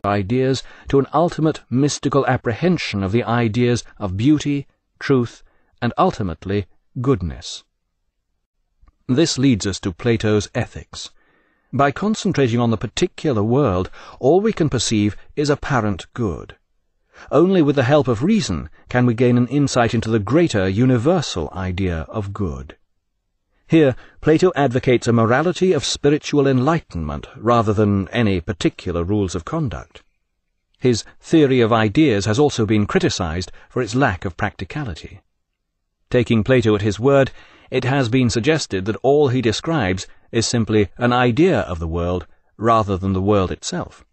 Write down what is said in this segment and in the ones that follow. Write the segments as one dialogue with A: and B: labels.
A: ideas to an ultimate mystical apprehension of the ideas of beauty, truth, and ultimately goodness. This leads us to Plato's ethics. By concentrating on the particular world, all we can perceive is apparent good. Only with the help of reason can we gain an insight into the greater universal idea of good. Here, Plato advocates a morality of spiritual enlightenment rather than any particular rules of conduct. His theory of ideas has also been criticized for its lack of practicality. Taking Plato at his word, it has been suggested that all he describes is simply an idea of the world rather than the world itself.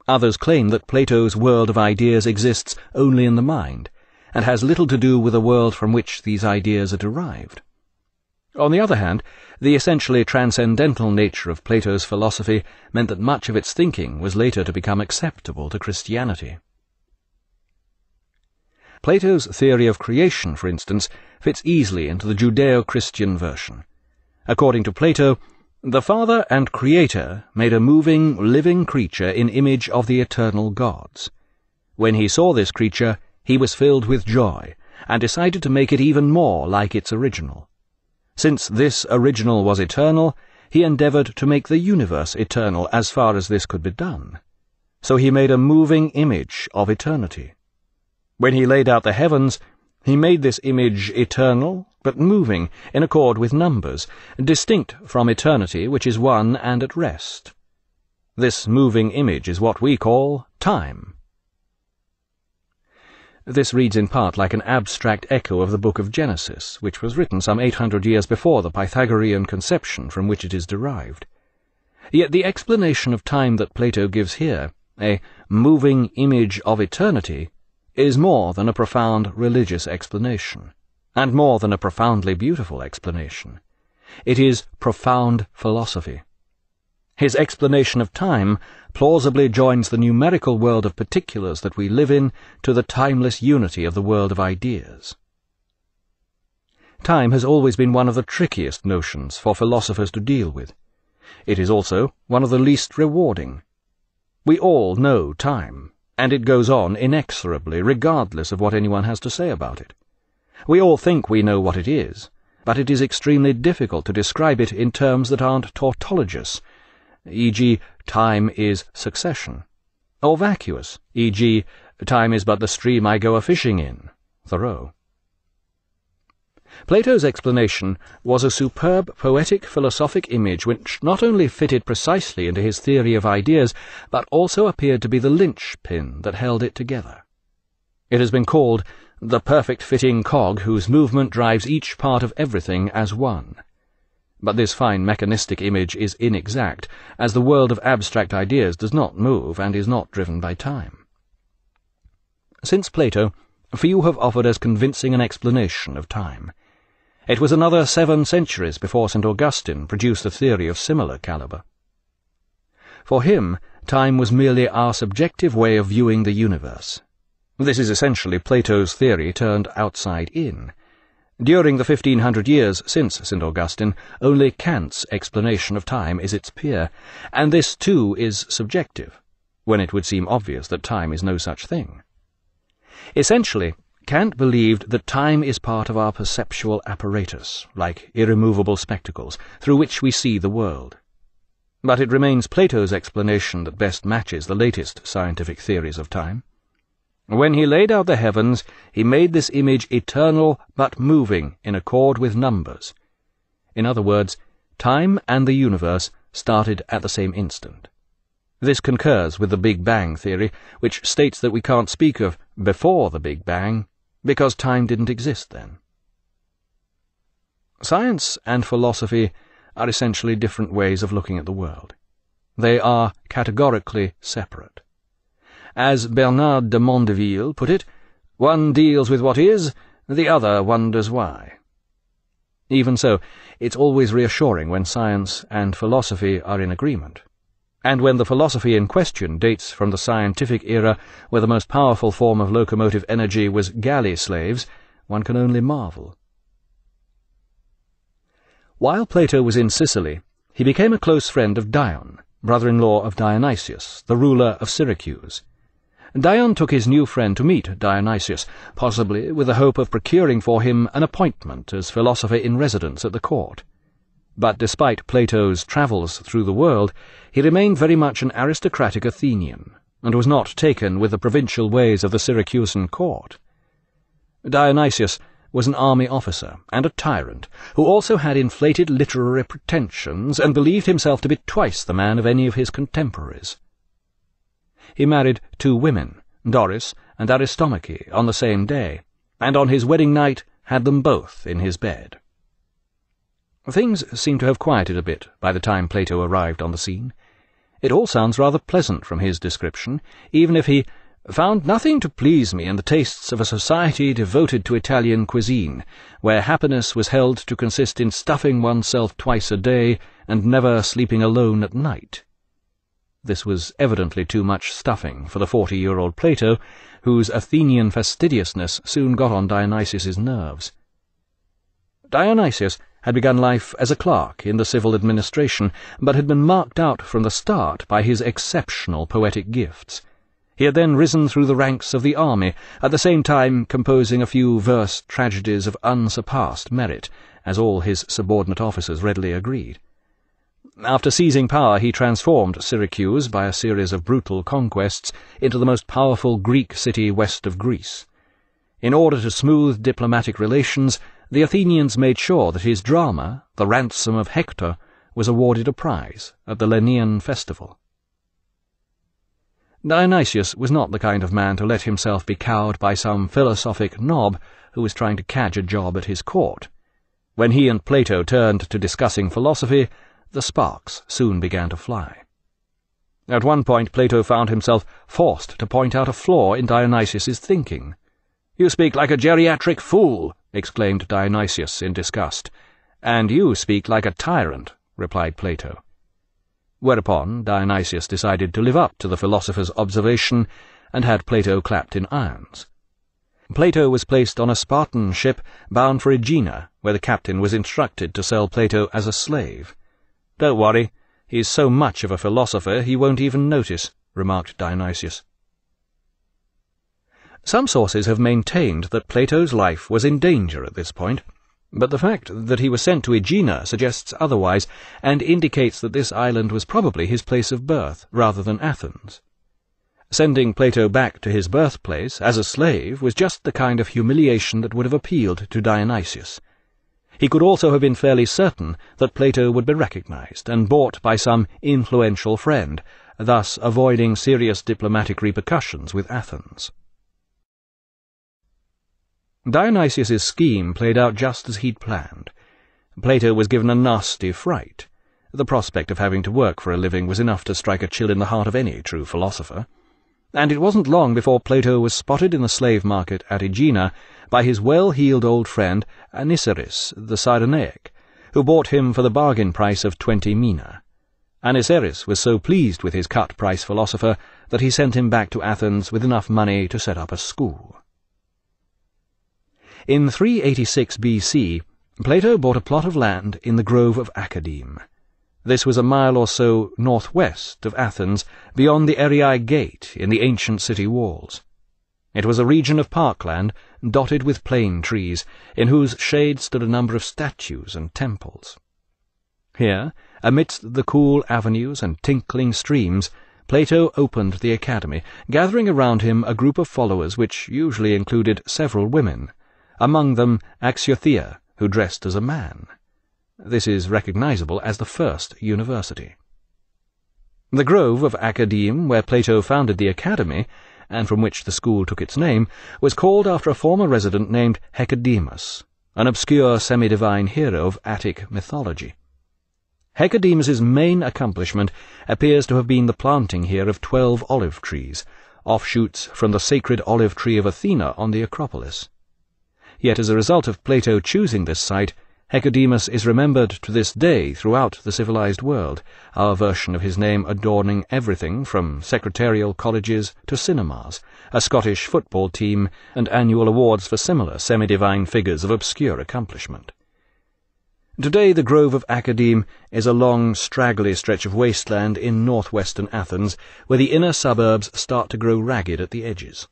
A: Others claim that Plato's world of ideas exists only in the mind, and has little to do with the world from which these ideas are derived. On the other hand, the essentially transcendental nature of Plato's philosophy meant that much of its thinking was later to become acceptable to Christianity. Plato's theory of creation, for instance, fits easily into the Judeo-Christian version. According to Plato, the Father and Creator made a moving, living creature in image of the eternal gods. When he saw this creature, he was filled with joy, and decided to make it even more like its original. Since this original was eternal, he endeavored to make the universe eternal as far as this could be done. So he made a moving image of eternity. When he laid out the heavens, he made this image eternal, but moving, in accord with numbers, distinct from eternity, which is one and at rest. This moving image is what we call time. This reads in part like an abstract echo of the book of Genesis, which was written some 800 years before the Pythagorean conception from which it is derived. Yet the explanation of time that Plato gives here, a moving image of eternity, is more than a profound religious explanation, and more than a profoundly beautiful explanation. It is profound philosophy. His explanation of time plausibly joins the numerical world of particulars that we live in to the timeless unity of the world of ideas. Time has always been one of the trickiest notions for philosophers to deal with. It is also one of the least rewarding. We all know time, and it goes on inexorably, regardless of what anyone has to say about it. We all think we know what it is, but it is extremely difficult to describe it in terms that aren't tautologous, e.g., time is succession, or vacuous, e.g., time is but the stream I go a-fishing in, Thoreau. Plato's explanation was a superb poetic philosophic image which not only fitted precisely into his theory of ideas, but also appeared to be the linchpin that held it together. It has been called the perfect fitting cog whose movement drives each part of everything as one. But this fine mechanistic image is inexact, as the world of abstract ideas does not move and is not driven by time. Since Plato, few have offered as convincing an explanation of time. It was another 7 centuries before St. Augustine produced a theory of similar caliber. For him, time was merely our subjective way of viewing the universe. This is essentially Plato's theory turned outside in. During the 1500 years since St. Augustine, only Kant's explanation of time is its peer, and this too is subjective, when it would seem obvious that time is no such thing. Essentially, Kant believed that time is part of our perceptual apparatus, like irremovable spectacles, through which we see the world. But it remains Plato's explanation that best matches the latest scientific theories of time. When he laid out the heavens, he made this image eternal but moving in accord with numbers. In other words, time and the universe started at the same instant. This concurs with the Big Bang theory, which states that we can't speak of before the Big Bang, because time didn't exist then. Science and philosophy are essentially different ways of looking at the world. They are categorically separate. As Bernard de Mondeville put it, one deals with what is, the other wonders why. Even so, it's always reassuring when science and philosophy are in agreement. And when the philosophy in question dates from the scientific era where the most powerful form of locomotive energy was galley slaves, one can only marvel. While Plato was in Sicily, he became a close friend of Dion, brother-in-law of Dionysius, the ruler of Syracuse. Dion took his new friend to meet Dionysius, possibly with the hope of procuring for him an appointment as philosopher in residence at the court. But despite Plato's travels through the world, he remained very much an aristocratic Athenian, and was not taken with the provincial ways of the Syracusan court. Dionysius was an army officer and a tyrant, who also had inflated literary pretensions and believed himself to be twice the man of any of his contemporaries. He married 2 women, Doris and Aristomache, on the same day, and on his wedding night had them both in his bed. Things seem to have quieted a bit by the time Plato arrived on the scene. It all sounds rather pleasant from his description, even if he found nothing to please me in the tastes of a society devoted to Italian cuisine, where happiness was held to consist in stuffing oneself twice a day and never sleeping alone at night. This was evidently too much stuffing for the 40-year-old Plato, whose Athenian fastidiousness soon got on Dionysius's nerves. Dionysius had begun life as a clerk in the civil administration, but had been marked out from the start by his exceptional poetic gifts. He had then risen through the ranks of the army, at the same time composing a few verse tragedies of unsurpassed merit, as all his subordinate officers readily agreed. After seizing power, he transformed Syracuse, by a series of brutal conquests, into the most powerful Greek city west of Greece. In order to smooth diplomatic relations, the Athenians made sure that his drama, The Ransom of Hector, was awarded a prize at the Lenaean festival. Dionysius was not the kind of man to let himself be cowed by some philosophic knob who was trying to catch a job at his court. When he and Plato turned to discussing philosophy, the sparks soon began to fly. At one point Plato found himself forced to point out a flaw in Dionysius's thinking. "You speak like a geriatric fool," exclaimed Dionysius in disgust. "And you speak like a tyrant," replied Plato. Whereupon Dionysius decided to live up to the philosopher's observation and had Plato clapped in irons. Plato was placed on a Spartan ship bound for Aegina, where the captain was instructed to sell Plato as a slave. "Don't worry, he's so much of a philosopher he won't even notice," remarked Dionysius. Some sources have maintained that Plato's life was in danger at this point, but the fact that he was sent to Aegina suggests otherwise, and indicates that this island was probably his place of birth, rather than Athens. Sending Plato back to his birthplace as a slave was just the kind of humiliation that would have appealed to Dionysius. He could also have been fairly certain that Plato would be recognized and bought by some influential friend, thus avoiding serious diplomatic repercussions with Athens. Dionysius's scheme played out just as he'd planned. Plato was given a nasty fright. The prospect of having to work for a living was enough to strike a chill in the heart of any true philosopher. And it wasn't long before Plato was spotted in the slave market at Aegina by his well-heeled old friend Aniceris, the Cyrenaic, who bought him for the bargain price of 20 mina. Aniceris was so pleased with his cut-price philosopher that he sent him back to Athens with enough money to set up a school. In 386 BC, Plato bought a plot of land in the grove of Academe. This was a mile or so northwest of Athens, beyond the Eriae Gate in the ancient city walls. It was a region of parkland dotted with plane trees, in whose shade stood a number of statues and temples. Here, amidst the cool avenues and tinkling streams, Plato opened the academy, gathering around him a group of followers which usually included several women, among them Axiothea, who dressed as a man. This is recognizable as the first university. The grove of Academe, where Plato founded the academy, and from which the school took its name, was called after a former resident named Hecademus, an obscure semi-divine hero of Attic mythology. Hecademus's main accomplishment appears to have been the planting here of 12 olive trees, offshoots from the sacred olive tree of Athena on the Acropolis. Yet as a result of Plato choosing this site, Hecademus is remembered to this day throughout the civilized world, our version of his name adorning everything from secretarial colleges to cinemas, a Scottish football team, and annual awards for similar semi-divine figures of obscure accomplishment. Today the Grove of Academe is a long, straggly stretch of wasteland in northwestern Athens, where the inner suburbs start to grow ragged at the edges.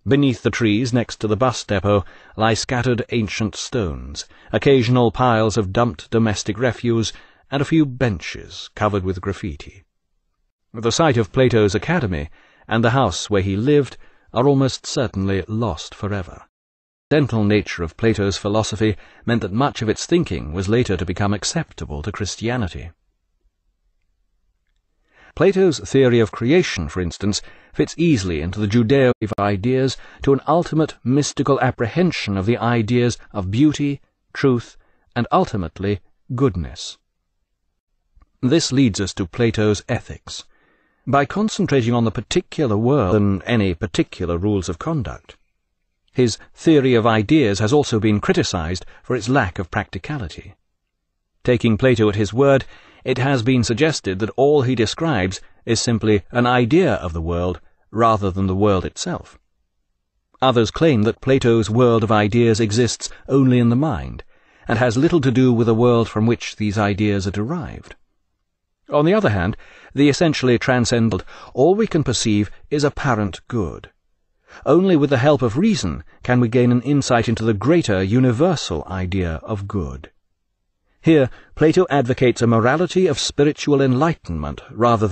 A: Beneath the trees next to the bus depot lie scattered ancient stones, occasional piles of dumped domestic refuse, and a few benches covered with graffiti. The site of Plato's academy and the house where he lived are almost certainly lost forever. The accidental nature of Plato's philosophy meant that much of its thinking was later to become acceptable to Christianity. Plato's theory of creation, for instance, fits easily into the Judeo of ideas to an ultimate mystical apprehension of the ideas of beauty, truth, and ultimately goodness. This leads us to Plato's ethics. By concentrating on the particular world than any particular rules of conduct. His theory of ideas has also been criticized for its lack of practicality. Taking Plato at his word, it has been suggested that all he describes is simply an idea of the world rather than the world itself. Others claim that Plato's world of ideas exists only in the mind, and has little to do with the world from which these ideas are derived. On the other hand, the essentially transcendent, all we can perceive is apparent good. Only with the help of reason can we gain an insight into the greater universal idea of good. Here, Plato advocates a morality of spiritual enlightenment rather than